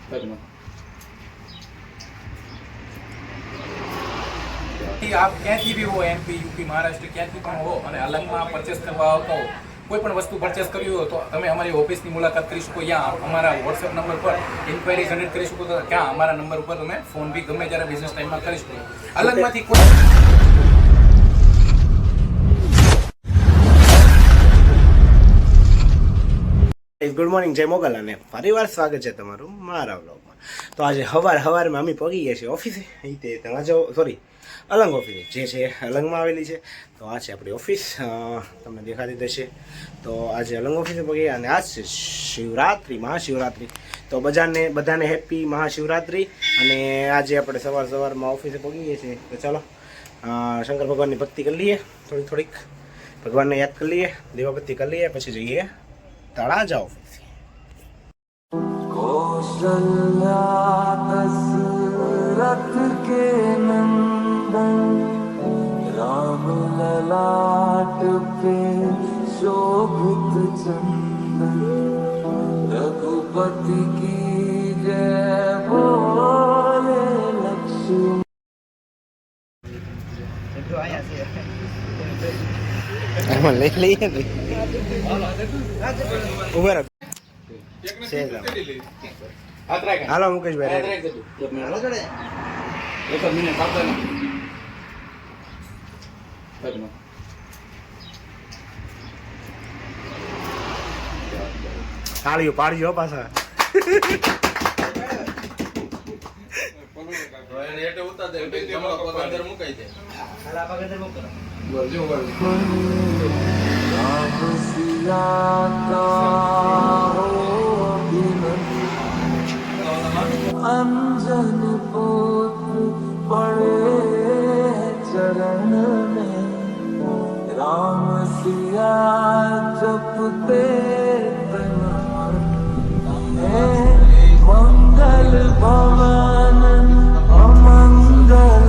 आप ક્યાંથી બી હો, એમપી યુપી મહારાષ્ટ્ર ક્યાંથી પણ હો અને અલંગમાં પરચેસ કરવા આવતા હો, કોઈ પણ વસ્તુ પરચેસ કરવી હોય તો તમે અમારી ઓફિસની મુલાકાત કરી શકો. યા અમારા વોટ્સએપ નંબર પર ઇન્ક્વાયરી જનરેટ કરી શકો. તો ક્યાં અમારા નંબર ઉપર તમે ફોન બી ગમે ત્યારે બિઝનેસ ટાઈમમાં કરી શકો. અલંગમાંથી કોઈ ગુડ મોર્નિંગ, જય મોગલ અને ફરીવાર સ્વાગત છે તમારું મારા વ્લોગમાં. તો આજે સવારમાં અમે પગી ગયા છીએ ઓફિસે. તે અલંગ ઓફિસે જે છે અલંગમાં આવેલી છે. તો આ છે આપણી ઓફિસ, તમને દેખાતી થશે. તો આજે અલંગ ઓફિસે પગી અને આજ છે શિવરાત્રિ, મહાશિવરાત્રિ. તો બધાને હેપી મહાશિવરાત્રિ. અને આજે આપણે સવારમાં ઓફિસે પગી ગયા છીએ. તો ચાલો શંકર ભગવાનની ભક્તિ કરી લઈએ, થોડીક ભગવાનને યાદ કરી લઈએ, દેવાબત્તી કરી લઈએ, પછી જઈએ તળાજા ઓફિસ. कौशल्या दशरथ के नंदन राम ललाट पे शोभित चंदन रघुपति की जय बोले लक्ष्मी. લઈ લઈએ ને ઉભા રાખ. હાલો મુકેશભાઈ, તાળીઓ પાડજો પાછા. अंजन पुत्र पड़े चरण में राम सिया जपते तन मंगल भवन अमंगल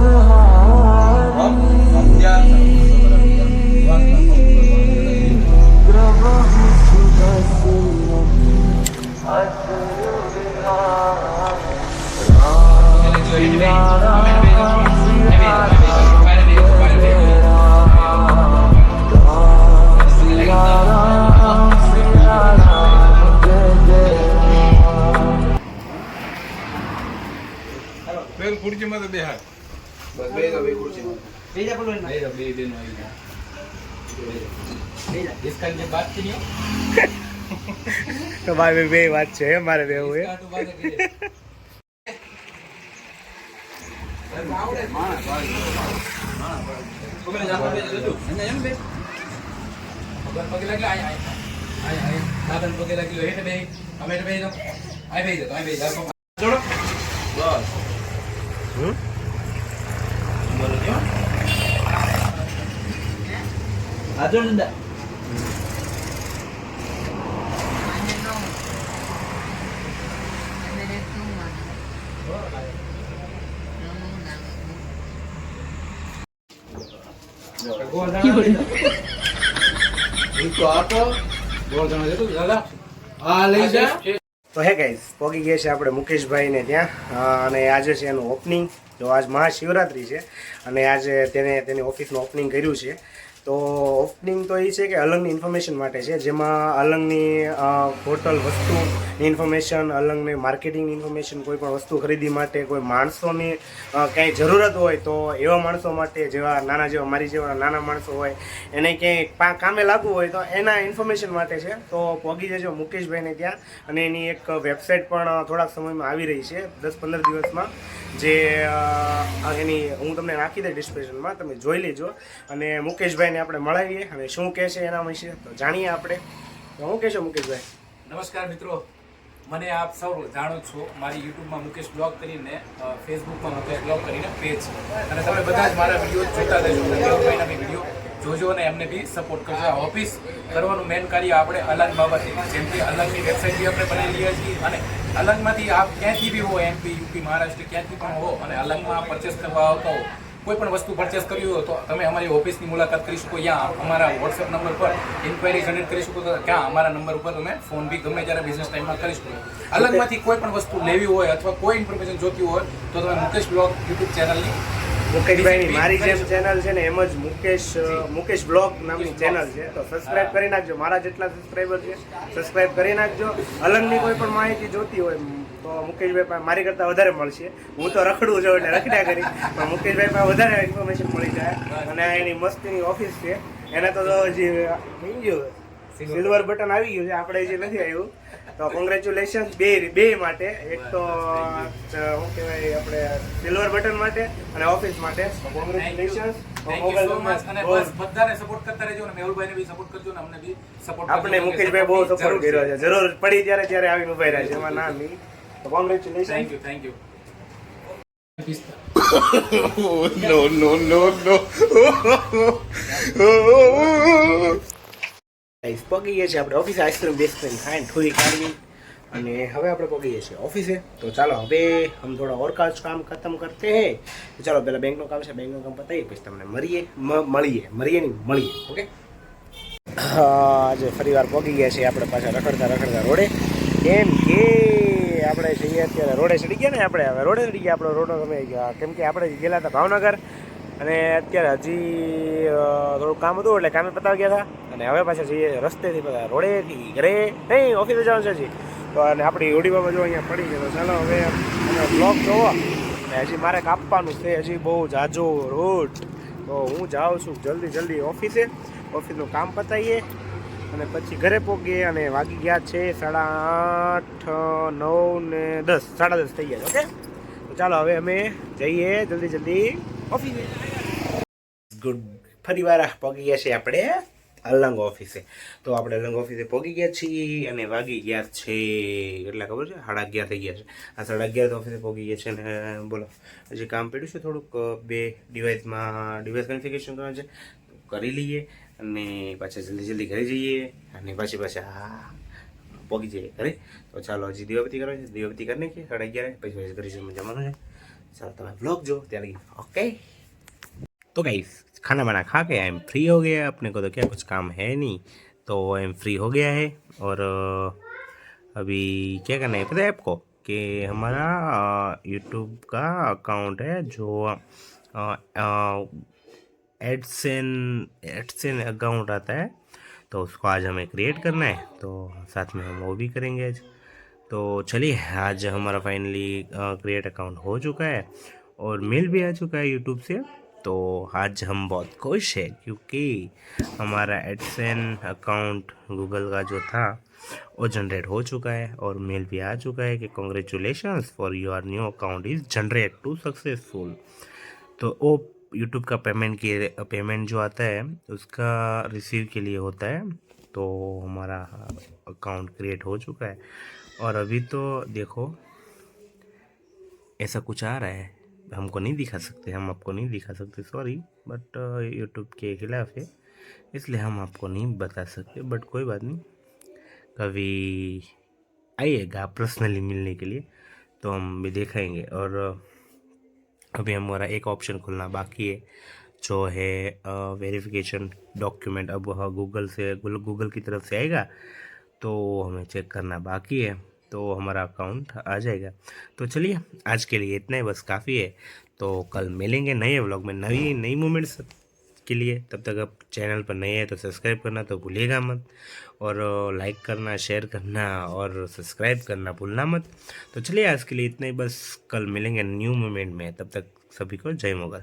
ખુરશીમાં તો બેહાડ બસ બે ખુરશીમાં બેજા બોલો ને બે બેનો આવી ગયા બેજા इसका જે बात की नहीं તો ભાઈ બે વાત છે મારે બેવું હે. તો હે ગાઈઝ, પહોંચી ગયા છે આપણે મુકેશભાઈને ત્યાં, અને આજે છે એનું ઓપનિંગ. તો આજ મહાશિવરાત્રિ છે અને આજે તેની ઓફિસનું ઓપનિંગ કર્યું છે. તો ઓપનિંગ તો એ છે કે અલંગની ઇન્ફોર્મેશન માટે છે, જેમાં અલંગની ટોટલ વસ્તુની ઇન્ફોર્મેશન, અલંગની માર્કેટિંગની ઇન્ફોર્મેશન, કોઈ પણ વસ્તુ ખરીદી માટે કોઈ માણસોની ક્યાંય જરૂરત હોય તો એવા માણસો માટે, જેવા મારી જેવા નાના માણસો હોય, એને ક્યાંય કામે લાગવું હોય તો એના ઇન્ફોર્મેશન માટે છે. તો પહોંચી જજો મુકેશભાઈને ત્યાં. અને એની એક વેબસાઇટ પણ થોડાક સમયમાં આવી રહી છે, 10-15 દિવસમાં, જે એની હું તમને નાખી દઈ ડિસ્ક્રિપ્શનમાં, તમે જોઈ લેજો. અને મુકેશભાઈને આપણે મળાવીએ અને શું કહે છે એના વિશે તો જાણીએ આપણે. તો શું કહેશો મુકેશભાઈ? નમસ્કાર મિત્રો, મને આપ સૌ જાણો છો, મારી યુટ્યુબમાં મુકેશ બ્લોગ કરીને, ફેસબુકમાં મુકેશ બ્લોગ કરીને પેજ છે, અને તમે બધા જ મારા વિડીયો જોતા રહેજો, દેવભાઈના બી વિડીયો જોજો અને એમને બી સપોર્ટ કરજો. આ ઓફિસ કરવાનું મેન કાર્ય આપણે અલંગ બાબતે, જેમ કે અલંગની વેબસાઇટ બી આપણે બનાવી લઈએ છીએ, અને અલંગમાંથી આપ ક્યાંથી બી હો, એમપી યુપી મહારાષ્ટ્ર ક્યાંથી પણ હો અને અલંગમાં પરચેસ કરવા આવતા હો, કોઈ પણ વસ્તુ પરચેસ કરવી હોય તો તમે અમારી ઓફિસની મુલાકાત કરી શકો, યા અમારા વોટ્સએપ નંબર પર ઇન્ક્વાયરી જનરેટ કરી શકો, તો ક્યાં અમારા નંબર ઉપર તમે ફોન બી ગમે ત્યારે બિઝનેસ ટાઈમમાં કરી શકો. અલગમાંથી કોઈ પણ વસ્તુ લેવી હોય અથવા કોઈ ઇન્ફોર્મેશન જોતી હોય તો તમે મુકેશ બ્લોગ યુટ્યુબ ચેનલની મુકેશભાઈની મારી જેમ ચેનલ છે ને એમ જ મુકેશ બ્લોગ નામની ચેનલ છે, તો સબસ્ક્રાઇબ કરી નાખજો. મારા જેટલા સબસ્ક્રાઈબર છે સબસ્ક્રાઇબ કરી નાખજો. અલગની કોઈ પણ માહિતી જોતી હોય તો મુકેશભાઈ પાસે મારી કરતાં વધારે મળશે. હું તો રખડું છું એટલે રખડ્યા કરી, પણ મુકેશભાઈ પાસે વધારે ઇન્ફોર્મેશન મળી જાય. અને એની મસ્તીની ઓફિસ છે, એને તો હજી થઈ ગયું સિલ્વર બટન આવી ગયું છે, આપણે હજી નથી આવ્યું. તો કોંગ્રેચ્યુલેશન બે માટે, એક તો શું કહેવાય આપણે સિલ્વર બટન માટે અને ઓફિસ માટે કોંગ્રેચ્યુલેશન. અને બસ બધાને સપોર્ટ કરતા રહેજો, અને મેહુલભાઈને બી સપોર્ટ કરજો, ને અમને બી સપોર્ટ આપણે મુકેશભાઈ બહુ સપોર્ટ કર્યો છે, જરૂર પડી ત્યારે આવીને ઉભા રહ્યા છે, એમાં ના નહીં. તો કોંગ્રેચ્યુલેશન. Thank you. પગી ગયા છે આપણે ઓફિસે, આઈસ્ક્રીમ બેસ્ક્રીમ ખાઈને ઠોઈ કાઢવી, અને હવે આપણે પગી ગયા છીએ ઓફિસે. તો ચાલો હવે હમ થોડા और काम खत्म करते हैं. तो ચાલો પહેલા બેંકનું કામ છે, બેંકનું કામ પતાવીએ પછી તમને મળીએ. ઓકે. આજે ફરી વાર પગી ગયા છીએ આપણે પાછા રખડતા રોડે, કેમ કે આપણે જઈએ અત્યારે રોડે ચડી ગયા ને, આપણે હવે રોડે ચડી ગયા. આપણો રોડનો ગમે ગયા, કેમ કે આપણે ગયેલા હતા ભાવનગર, અને અત્યારે હજી થોડું કામ હતું એટલે કામે પતાવી ગયા હતા, અને હવે પાછા જઈએ રસ્તેથી બધા રોડેથી ઘરે નહીં ઓફિસે જવાનું છે હજી. તો અને આપણી હોડી બાબા જો અહીંયા પડી છે, તો ચાલો હવે અમે બ્લોગ જોવો. અને હજી મારે કાપવાનું છે, હજી બહુ જાજો રોડ. તો હું જાઉં છું જલ્દી ઓફિસનું કામ પતાવીએ અને પછી ઘરે પહોંચીએ. અને વાગી ગયા છે 8:30, 9 ને 10, 10:30 થઈ ગયા છે. ઓકે, તો ચાલો હવે અમે જઈએ જલ્દી ઓફિસે. ગુડ, ફરી વાર પહોંચી ગયા છે આપણે અલંગ ઓફિસે. તો આપણે અલંગ ઓફિસે પહોંચી ગયા છીએ અને વાગી ગયા છે કેટલા ખબર છે, 11:30 થઈ ગયા છે. આ 11:30 ઓફિસે પહોંચી ગયા છે. અને બોલો હજી કામ પડ્યું છે થોડુંક, 2 ડિવાઇસ કન્ફિગરેશન કરવાનું છે, કરી લઈએ અને પાછા જલ્દી ઘરે જઈએ, અને પાછા પહોંચી જઈએ ઘરે. તો ચાલો હજી દીવાબત્તી કરવાની છે, દીવાબત્તી કરી નાખીએ 11:30, પછી ઘરે જમવાનું છે. चलो तो ब्लॉग जो त्यारी. ओके, तो गाइस खाना वाना खा के आई एम फ्री हो गया. अपने को तो क्या कुछ काम है नहीं, तो आई एम फ्री हो गया है. और अभी क्या करना है पता है आपको, कि हमारा यूट्यूब का अकाउंट है जो एडसेन अकाउंट आता है, तो उसको आज हमें क्रिएट करना है. तो साथ में हम वो भी करेंगे आज. तो चलिए, आज हमारा फाइनली क्रिएट अकाउंट हो चुका है और मेल भी आ चुका है यूट्यूब से. तो आज हम बहुत खुश हैं क्योंकि हमारा एडसेन अकाउंट गूगल का जो था वो जनरेट हो चुका है, और मेल भी आ चुका है कि congratulations for your new account is generate to successful. तो वो यूट्यूब का पेमेंट जो आता है उसका रिसीव के लिए होता है. तो हमारा अकाउंट क्रिएट हो चुका है, और अभी तो देखो ऐसा कुछ आ रहा है, हमको नहीं दिखा सकते, हम आपको नहीं दिखा सकते, सॉरी, बट यूट्यूब के खिलाफ है इसलिए हम आपको नहीं बता सकते. बट कोई बात नहीं, कभी आइएगा पर्सनली मिलने के लिए तो हम भी दिखाएंगे. और अभी हमारा एक ऑप्शन खुलना बाकी है जो है वेरिफिकेशन डॉक्यूमेंट. अब गूगल की तरफ से आएगा तो हमें चेक करना बाकी है, तो हमारा अकाउंट आ जाएगा. तो चलिए आज के लिए इतना ही बस काफ़ी है. तो कल मिलेंगे नए व्लॉग में नई मोमेंट्स के लिए. तब तक आप चैनल पर नए हैं तो सब्सक्राइब करना तो भूलिएगा मत, और लाइक करना, शेयर करना और सब्सक्राइब करना भूलना मत. तो चलिए आज के लिए इतना ही बस, कल मिलेंगे न्यू मोमेंट में. तब तक सभी को जय मोगल.